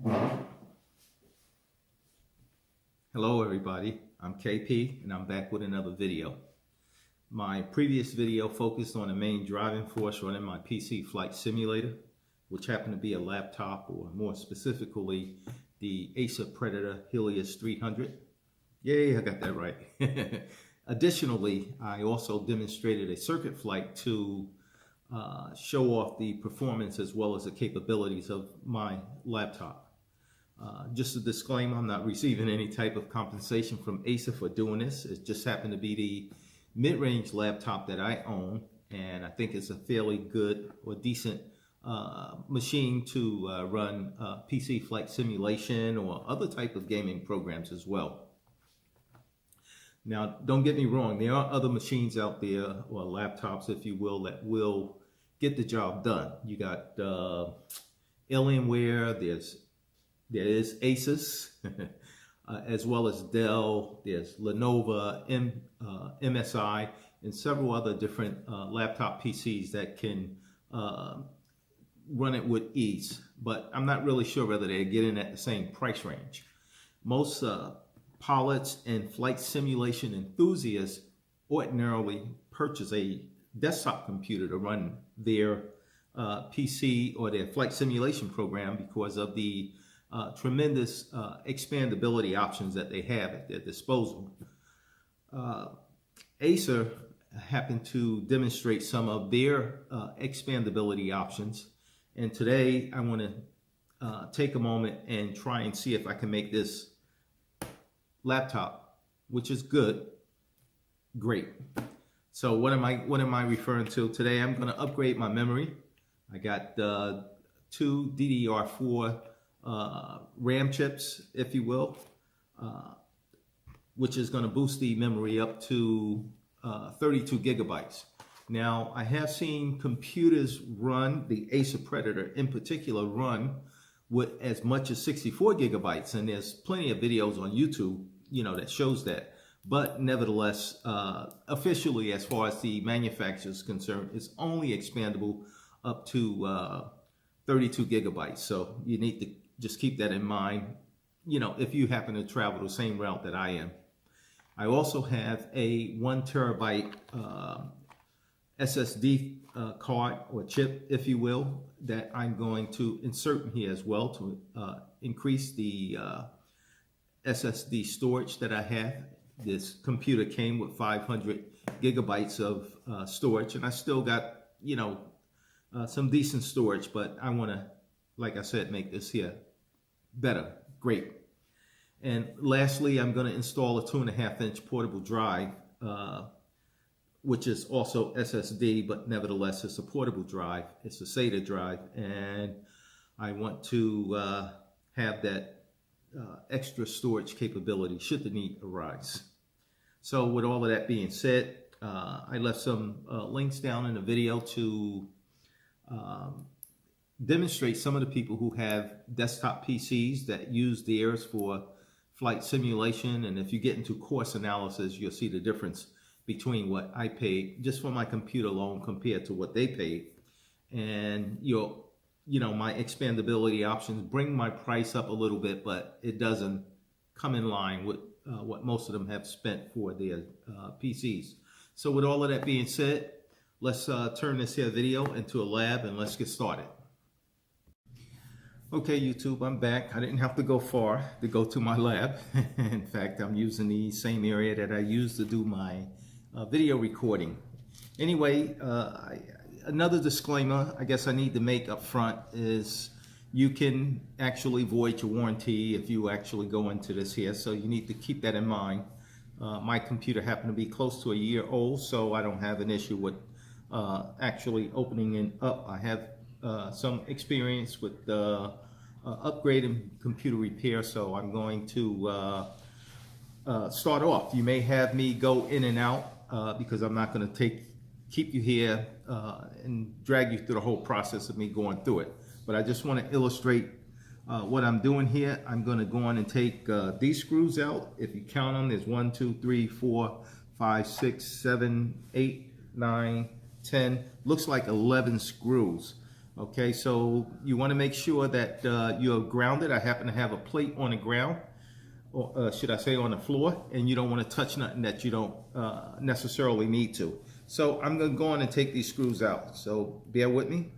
Hello everybody, I'm KP and I'm back with another video. My previous video focused on the main driving force running my PC flight simulator, which happened to be a laptop, or more specifically the Acer Predator Helios 300. Yay, I got that right. Additionally, I also demonstrated a circuit flight to show off the performance as well as the capabilities of my laptop. Just a disclaimer, I'm not receiving any type of compensation from Acer for doing this. It just happened to be the mid-range laptop that I own, and I think it's a fairly good or decent machine to run PC flight simulation or other type of gaming programs as well. Now, don't get me wrong, there are other machines out there, or laptops if you will, that will get the job done. You got Alienware, there is Asus, as well as Dell, there's Lenovo, MSI, and several other different laptop PCs that can run it with ease. But I'm not really sure whether they're getting at the same price range. Most pilots and flight simulation enthusiasts ordinarily purchase a desktop computer to run their PC or their flight simulation program because of the tremendous expandability options that they have at their disposal. Acer happened to demonstrate some of their expandability options, and today I want to take a moment and try and see if I can make this laptop, which is good, great. So what am I referring to today? I'm going to upgrade my memory. I got two DDR4 RAM chips, if you will, which is going to boost the memory up to 32 gigabytes. Now, I have seen computers run, the Acer Predator in particular, run with as much as 64 gigabytes, and there's plenty of videos on YouTube, that shows that. But nevertheless, officially, as far as the manufacturer is concerned, it's only expandable up to 32 gigabytes. So you need to just keep that in mind, if you happen to travel the same route that I am. I also have a 1 terabyte SSD card or chip, if you will, that I'm going to insert in here as well to increase the SSD storage that I have. This computer came with 500 gigabytes of storage, and I still got, some decent storage, but I want to, like I said, make this here better. Great. And lastly, I'm going to install a 2.5-inch portable drive, which is also SSD, but nevertheless it's a portable drive. It's a SATA drive, and I want to have that extra storage capability should the need arise. So with all of that being said, I left some links down in the video to demonstrate some of the people who have desktop PCs that use theirs for flight simulation. And if you get into course analysis, you'll see the difference between what I paid just for my computer alone compared to what they paid. And my expandability options bring my price up a little bit, but it doesn't come in line with what most of them have spent for their PCs. So with all of that being said, let's turn this here video into a lab and let's get started. Okay, YouTube, I'm back. I didn't have to go far to go to my lab. In fact, I'm using the same area that I used to do my video recording. Anyway, another disclaimer I guess I need to make up front is you can actually void your warranty if you actually go into this here, so you need to keep that in mind. My computer happened to be close to a year old, so I don't have an issue with actually opening it up. I have some experience with upgrading computer repair, so I'm going to start off. You may have me go in and out because I'm not going to keep you here and drag you through the whole process of me going through it. But I just want to illustrate what I'm doing here. I'm going to go on and take these screws out. If you count them, there's 1, 2, 3, 4, 5, 6, 7, 8, 9, 10. Looks like 11 screws. Okay, so you want to make sure that you're grounded. I happen to have a plate on the ground, or should I say on the floor, and you don't want to touch nothing that you don't necessarily need to. So I'm going to go on and take these screws out. So bear with me.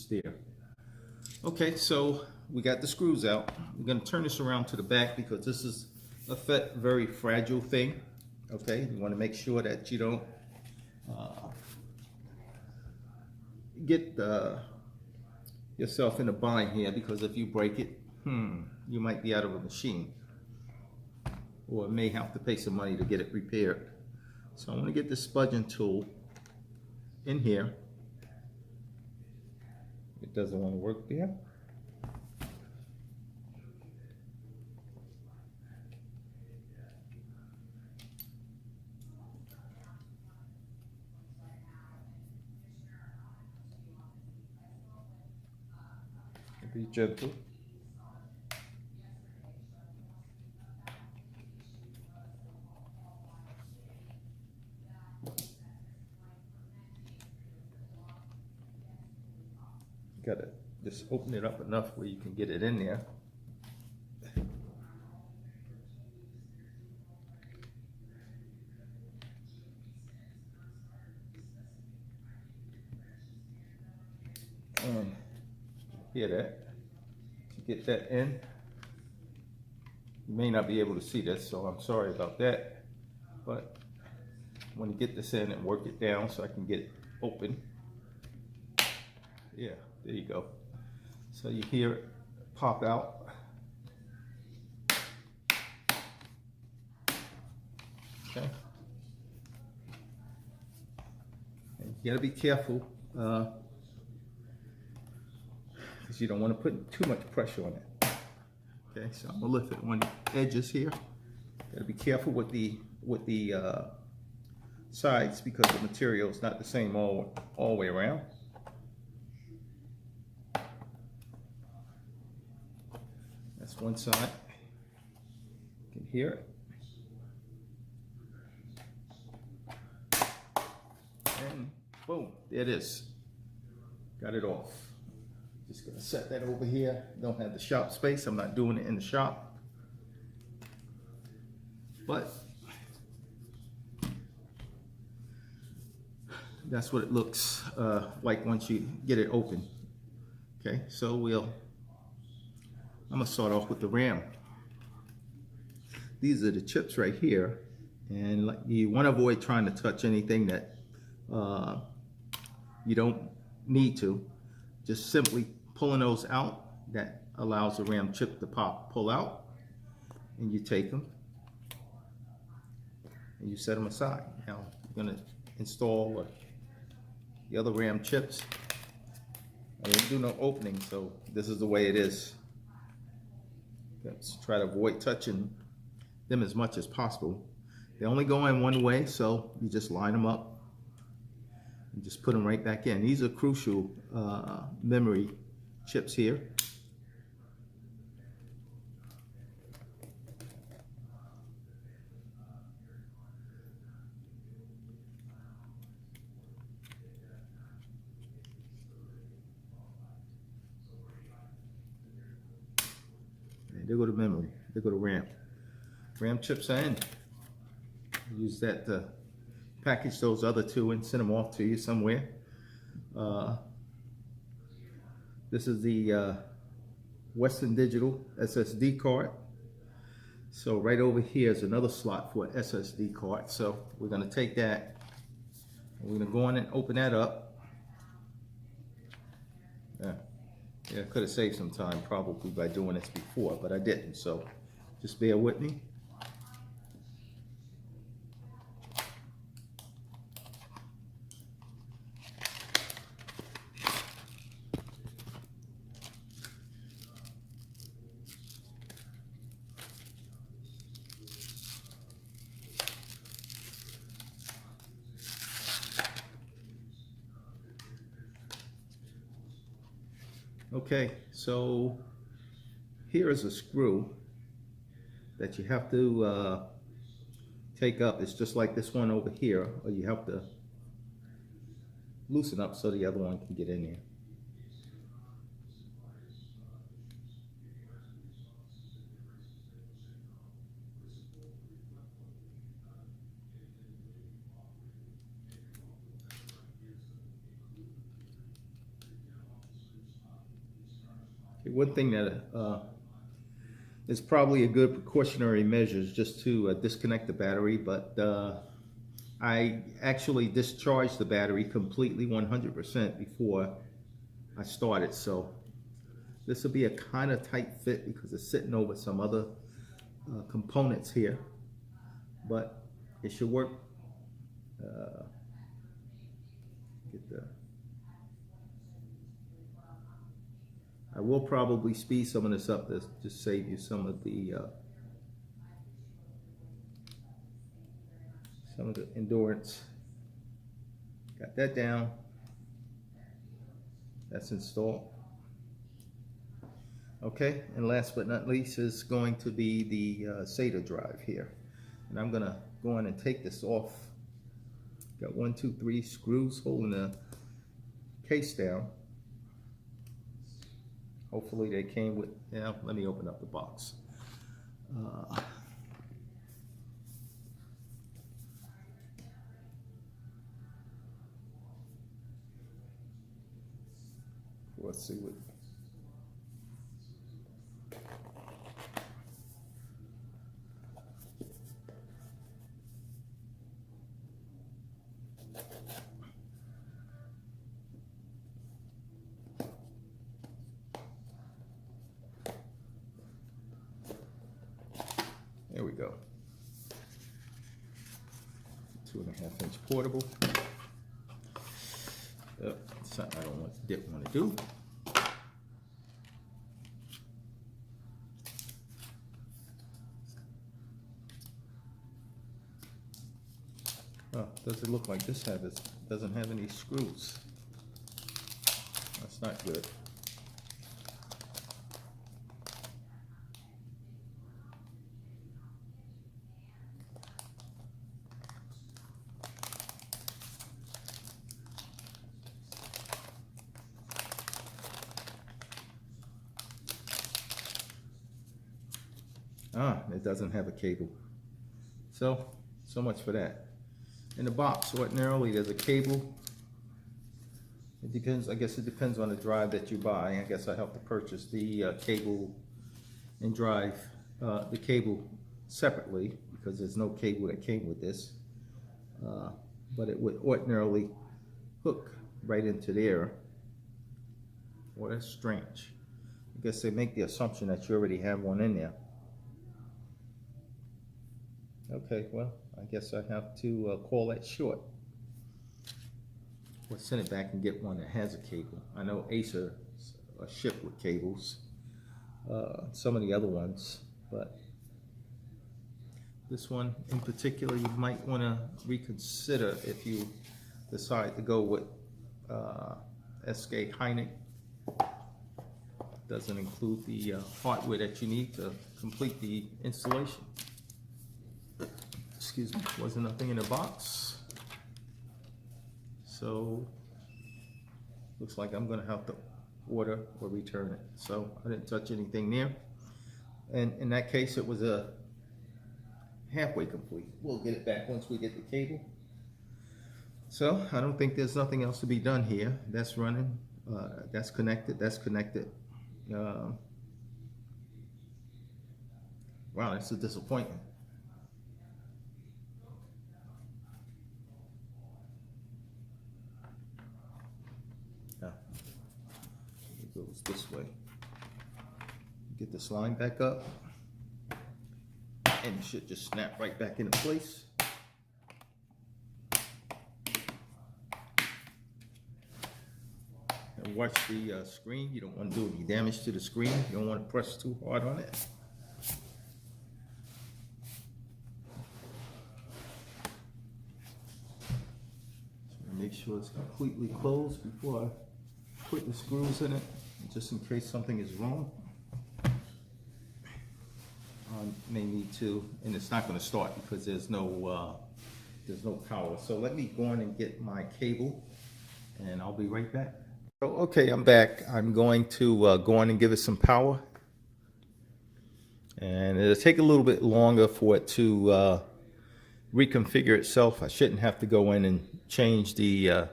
There. Okay, so we got the screws out. We're going to turn this around to the back because this is a very fragile thing. Okay, you want to make sure that you don't get yourself in a bind here, because if you break it, you might be out of a machine, or may have to pay some money to get it repaired. So I'm going to get the spudging tool in here. It doesn't want to work there. Be gentle. Gotta just open it up enough where you can get it in there. Hear that? To get that in, you may not be able to see this, so I'm sorry about that. But I want to get this in and work it down so I can get it open. Yeah, there you go. So you hear it pop out. Okay. And you gotta be careful, because you don't want to put too much pressure on it. Okay, so I'm gonna lift it on the edges here. Gotta be careful with the sides, because the material is not the same all the way around. That's one side. You can hear it. And boom, there it is. Got it off. Just gonna set that over here. Don't have the shop space. I'm not doing it in the shop. But that's what it looks like once you get it open. Okay, so I'm gonna start off with the RAM. These are the chips right here, and you want to avoid trying to touch anything that you don't need to. Just simply pulling those out, that allows the RAM chip to pull out, and you take them and you set them aside. Now you're going to install the other RAM chips. I didn't do no opening, so this is the way it is. Let's try to avoid touching them as much as possible. They only go in one way, so you just line them up and just put them right back in. These are crucial memory chips here. And there go to memory. There go to RAM. RAM chips are in. Use that to package those other two and send them off to you somewhere. This is the Western Digital SSD card. So right over here is another slot for an SSD card. So we're going to take that and we're going to go on and open that up. Yeah, I could have saved some time probably by doing this before, but I didn't. So just bear with me. Okay, so here is a screw that you have to take up. It's just like this one over here, or you have to loosen up so the other one can get in there. Okay, one thing that is probably a good precautionary measure is just to disconnect the battery, but I actually discharged the battery completely 100% before I started, so this will be a kind of tight fit because it's sitting over some other components here, but it should work. I will probably speed some of this up to just save you some of the endurance. Got that down. That's installed. Okay, and last but not least is going to be the SATA drive here. And I'm gonna go in and take this off. Got 1, 2, 3 screws holding the case down. Hopefully they came with, yeah, let me open up the box. Let's see what. There we go. 2.5-inch portable. Something I didn't want to do. Oh, does it look like this doesn't have any screws? That's not good. It doesn't have a cable. So much for that. In the box, ordinarily there's a cable. It depends, I guess it depends on the drive that you buy. I guess I have to purchase the cable and drive the cable separately because there's no cable that came with this. But it would ordinarily hook right into there. Well, that's strange. I guess they make the assumption that you already have one in there. Okay, well, I guess I have to call that short. Or send it back and get one that has a cable. I know Acer shipped with cables, some of the other ones, but this one in particular you might want to reconsider if you decide to go with SK Hynix. Doesn't include the hardware that you need to complete the installation. Excuse me, wasn't nothing in the box. So, looks like I'm gonna have to order or return it. So, I didn't touch anything there. And in that case, it was a halfway complete. We'll get it back once we get the cable. So, I don't think there's nothing else to be done here. That's running, that's connected, that's connected. Wow, that's a disappointment. It goes this way. Get this line back up, and it should just snap right back into place. And watch the screen. You don't want to do any damage to the screen. You don't want to press too hard on it. Make sure it's completely closed before I put the screws in it. just in case something is wrong. May need to, and it's not going to start because there's no power. So let me go on and get my cable, and I'll be right back. So, okay, I'm back. I'm going to go on and give it some power, and it'll take a little bit longer for it to reconfigure itself. I shouldn't have to go in and change the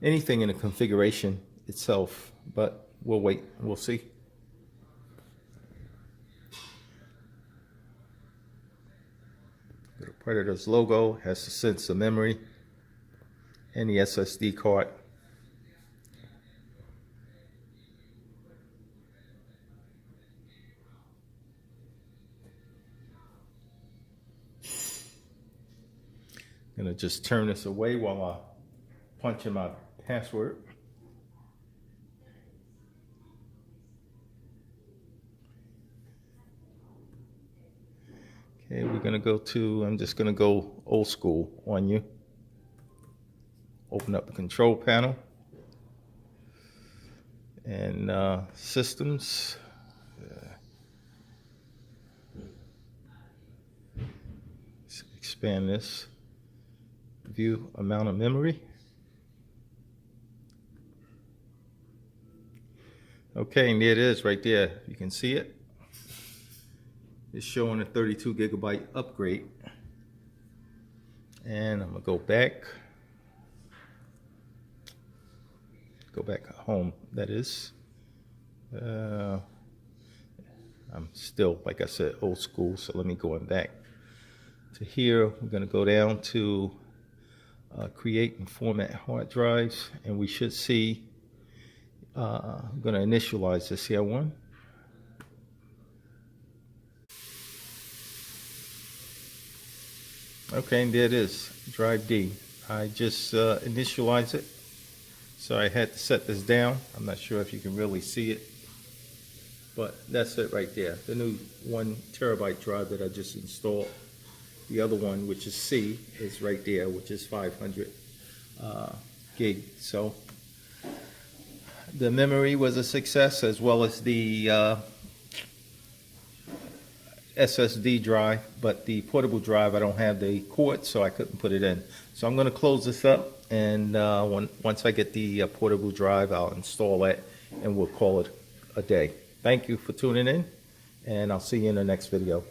anything in the configuration itself, but we'll wait. We'll see. The Predator's logo has the sense of memory and the SSD card. I'm gonna just turn this away while I punch in my password. Okay, we're gonna go to, I'm just gonna go old school on you. Open up the control panel and systems. Expand this. View amount of memory. Okay, and there it is right there. You can see it. It's showing a 32 gigabyte upgrade. And I'm gonna go back home, that is. I'm still, like I said, old school, so let me go on back to here. We're gonna go down to create and format hard drives, and we should see, I'm gonna initialize this here one. Okay, and there it is, drive D. I just initialized it, so I had to set this down. I'm not sure if you can really see it, but that's it right there. The new 1 terabyte drive that I just installed. The other one, which is C, is right there, which is 500 gig. So the memory was a success, as well as the SSD drive, but the portable drive, I don't have the cord, so I couldn't put it in. So I'm going to close this up, and once I get the portable drive, I'll install it, and we'll call it a day. Thank you for tuning in, and I'll see you in the next video.